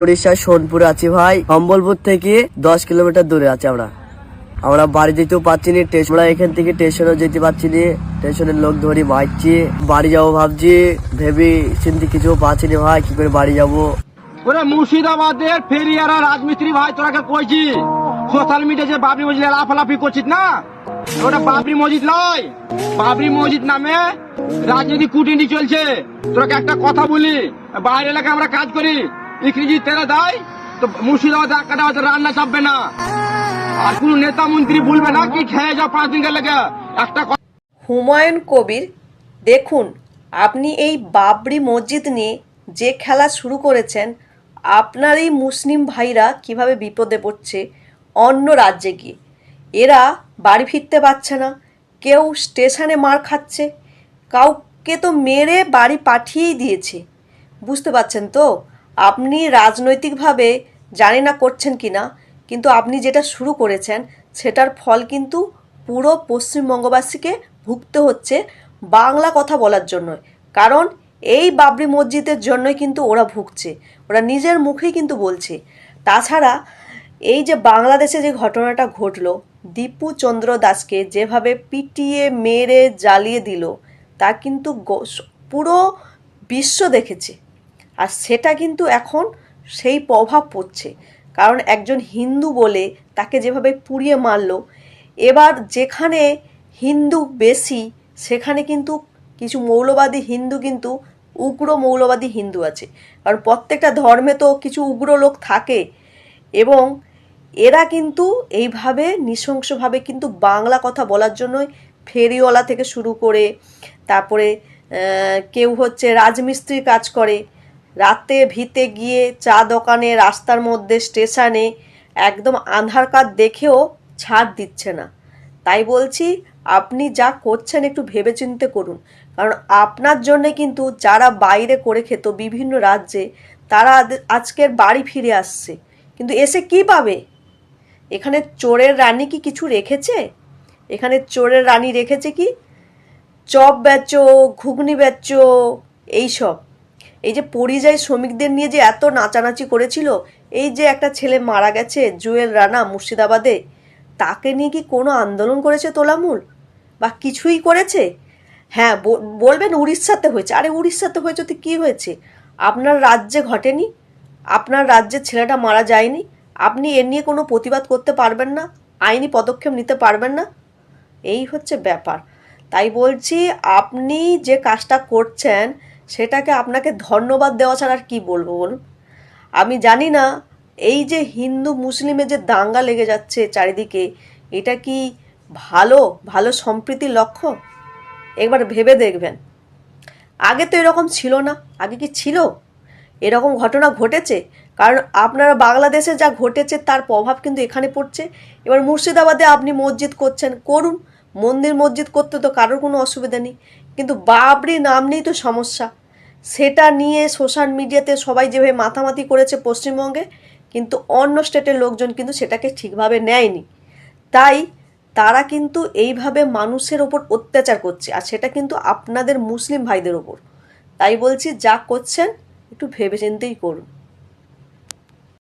উড়িষ্যার সোনপুরে আছি ভাই। সম্বলপুর থেকে 10 কিলোমিটার দূরে আছি আমরা বাড়ি যেতেও পারছি না। আমরা এখান থেকে স্টেশনে যেতে পারছি না। স্টেশনের লোক ধরি ভাগছি, বাড়ি যাবো ভাবছি, ভেবে চিন্তি কিছু পাচ্ছি না ভাই, কি করে বাড়ি যাবো। ওরে মুর্শিদাবাদের ফেরিয়ারা রাজমিস্ত্রি ভাই, তোরাকে কইছি সোশ্যাল মিডিয়া যে বাবরি মসজিদ লাফালাফি করছিস না, ওটা বাবরি মসজিদ নয়। বাবরি মসজিদ নামে রাজনীতি কুটনীতি চলছে। তোরাকে একটা কথা বলি, বাইরে এলাকায় আমরা কাজ করি, ইংরেজি তেলে দেয় তো মুর্শিদাবাদ এলাকাটা হয়তো রান্না চাপবে না, আর কোন নেতা মন্ত্রী বলবে না কি খেয়ে যাও 5 দিনের লেগে। একটা হুমায়ুন কবির, দেখুন আপনি এই বাবরি মসজিদ নিয়ে যে খেলা শুরু করেছেন, আপনার এই মুসলিম ভাইরা কিভাবে বিপদে পড়ছে অন্য রাজ্যে গিয়ে। এরা বাড়ি ফিরতে পারছে না, কেউ স্টেশনে মার খাচ্ছে, কাউকে তো মেরে বাড়ি পাঠিয়েই দিয়েছে। বুঝতে পারছেন তো? আপনি রাজনৈতিকভাবে জানি না করছেন কি না, কিন্তু আপনি যেটা শুরু করেছেন সেটার ফল কিন্তু পুরো পশ্চিমবঙ্গবাসীকে ভুগতে হচ্ছে বাংলা কথা বলার জন্য। কারণ এই বাবরি মসজিদের জন্যই কিন্তু ওরা ভুগছে, ওরা নিজের মুখেই কিন্তু বলছে। তাছাড়া এই যে বাংলাদেশে যে ঘটনাটা ঘটলো, দীপু চন্দ্র দাসকে যেভাবে পিটিয়ে মেরে জ্বালিয়ে দিল, তা কিন্তু পুরো বিশ্ব দেখেছে। আর সেটা কিন্তু এখন সেই প্রভাব পড়ছে, কারণ একজন হিন্দু বলে তাকে যেভাবে পুড়িয়ে মারলো, এবার যেখানে হিন্দু বেশি সেখানে কিন্তু কিছু মৌলবাদী হিন্দু, কিন্তু উগ্র মৌলবাদী হিন্দু আছে। কারণ প্রত্যেকটা ধর্মে তো কিছু উগ্র লোক থাকে, এবং এরা কিন্তু এইভাবে নৃশংসভাবে কিন্তু বাংলা কথা বলার জন্যই ফেরিওয়ালা থেকে শুরু করে, তারপরে কেউ হচ্ছে রাজমিস্ত্রির কাজ করে, রাতে ভিতে গিয়ে চা দোকানে, রাস্তার মধ্যে, স্টেশনে একদম আধার কার্ড দেখেও ছাড় দিচ্ছে না। তাই বলছি, আপনি যা করছেন একটু ভেবেচিন্তে করুন। কারণ আপনার জন্যে কিন্তু যারা বাইরে করে খেত বিভিন্ন রাজ্যে, তারা আজকের বাড়ি ফিরে আসছে, কিন্তু এসে কি পাবে? এখানে চোরের রানী কি কিছু রেখেছে? এখানে চোরের রানী রেখেছে কি? চপ বেচো, ঘুগনি বেচো, এইসব। এই যে পরিযায়ী শ্রমিকদের নিয়ে যে এত নাচানাচি করেছিল, এই যে একটা ছেলে মারা গেছে জুয়েল রানা মুর্শিদাবাদে, তাকে নিয়ে কি কোনো আন্দোলন করেছে তোলামূল বা কিছুই করেছে? হ্যাঁ, বলবেন উড়িষ্যাতে হয়েছে। আরে উড়িষ্যাতে হয়েছে তো কী হয়েছে? আপনার রাজ্যে ঘটেনি? আপনার রাজ্যের ছেলেটা মারা যায়নি? আপনি এ নিয়ে কোনো প্রতিবাদ করতে পারবেন না? আইনি পদক্ষেপ নিতে পারবেন না? এই হচ্ছে ব্যাপার। তাই বলছি, আপনি যে কাজটা করছেন সেটাকে আপনাকে ধন্যবাদ দেওয়া ছাড়া আর কী বলবো বলুন। আমি জানি না এই যে হিন্দু মুসলিমের যে দাঙ্গা লেগে যাচ্ছে চারিদিকে, এটা কি ভালো ভালো সম্প্রীতির লক্ষ্য? একবার ভেবে দেখবেন। আগে তো এরকম ছিল না। আগে কি ছিল? এরকম ঘটনা ঘটেছে? কারণ আপনারা বাংলাদেশে যা ঘটেছে তার প্রভাব কিন্তু এখানে পড়ছে। এবার মুর্শিদাবাদে আপনি মসজিদ করছেন, করুন, মন্দির মসজিদ করতে তো কারোর কোনো অসুবিধা নেই, কিন্তু বাবরি নাম নেই তো সমস্যা। সেটা নিয়ে সোশ্যাল মিডিয়াতে সবাই যেভাবে মাতামাতি করেছে পশ্চিমবঙ্গে, কিন্তু অন্য স্টেটের লোকজন কিন্তু সেটাকে ঠিকভাবে নেয়নি। তাই তারা কিন্তু এইভাবে মানুষের ওপর অত্যাচার করছে, আর সেটা কিন্তু আপনাদের মুসলিম ভাইদের ওপর। তাই বলছি, যা করছেন একটু ভেবেচিন্তেই করুন।